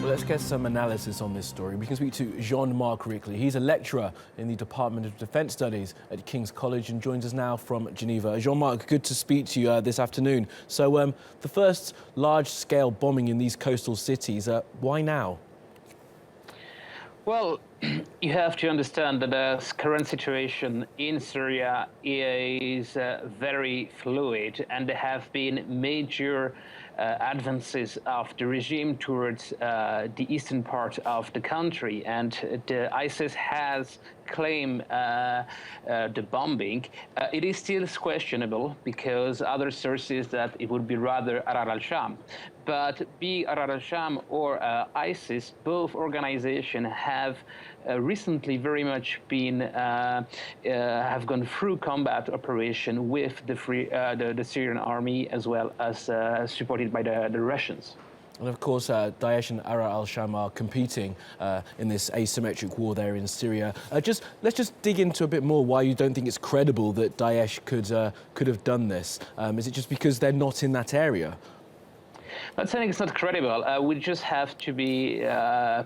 Well, let's get some analysis on this story. We can speak to Jean-Marc Rickli. He's a lecturer in the Department of Defence Studies at King's College and joins us now from Geneva. Jean-Marc, good to speak to you this afternoon. So the first large-scale bombing in these coastal cities, why now? Well, you have to understand that the current situation in Syria is very fluid, and there have been major advances of the regime towards the eastern part of the country, and the ISIS has claimed the bombing. It is still questionable because other sources that it would be rather Arar al-Sham. But be Arar al-Sham or ISIS, both organizations have recently very much been have gone through combat operation with the Syrian army, as well as supported by the Russians. And of course, Daesh and Arar al-Sham are competing in this asymmetric war there in Syria. Let's just dig into a bit more why you don't think it's credible that Daesh could have done this. Is it just because they're not in that area? Not saying it's not credible. We just have to be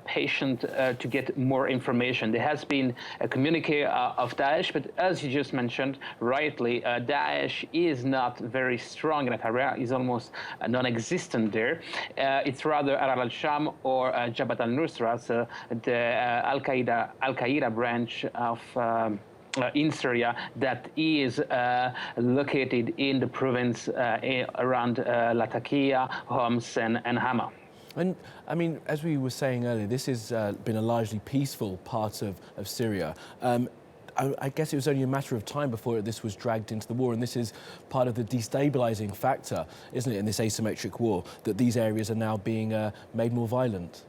patient to get more information. There has been a communique of Daesh, but as you just mentioned rightly, Daesh is not very strong in that area. It's almost non-existent there. It's rather Arar al-Sham or Jabhat al-Nusra, so the Al-Qaeda branch of in Syria that is located in the province around Latakia, Homs, and Hama. And I mean, as we were saying earlier, this has been a largely peaceful part of Syria. I guess it was only a matter of time before this was dragged into the war, and this is part of the destabilizing factor, isn't it, in this asymmetric war, that these areas are now being made more violent?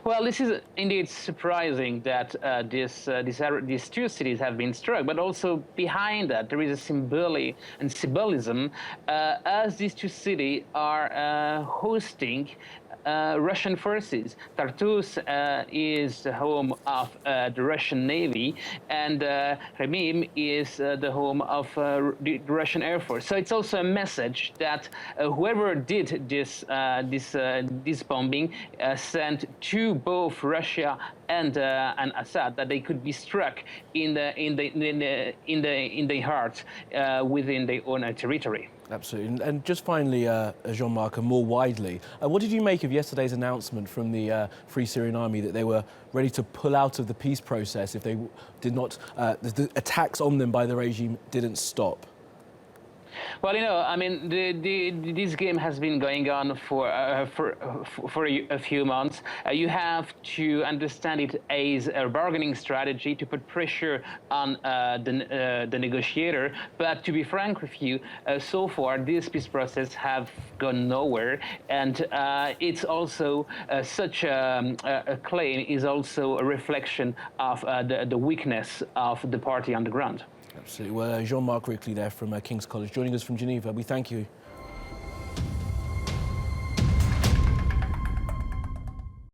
Well, this is indeed surprising that these two cities have been struck, but also behind that there is a symbolism as these two cities are hosting Russian forces. Tartus is the home of the Russian Navy, and Remim is the home of the Russian Air Force. So it's also a message that whoever did this bombing sent to both Russia and Assad that they could be struck in the heart within their own territory. Absolutely. And just finally, Jean-Marc, and more widely, what did you make of yesterday's announcement from the Free Syrian Army that they were ready to pull out of the peace process if they did not, the attacks on them by the regime didn't stop? Well, you know, I mean, this game has been going on for a few months. You have to understand it as a bargaining strategy to put pressure on the negotiator. But to be frank with you, so far this peace process have gone nowhere, and it's also such a claim is also a reflection of the weakness of the party on the ground. Absolutely. Well, Jean-Marc Rickli there from King's College joining us from Geneva. We thank you.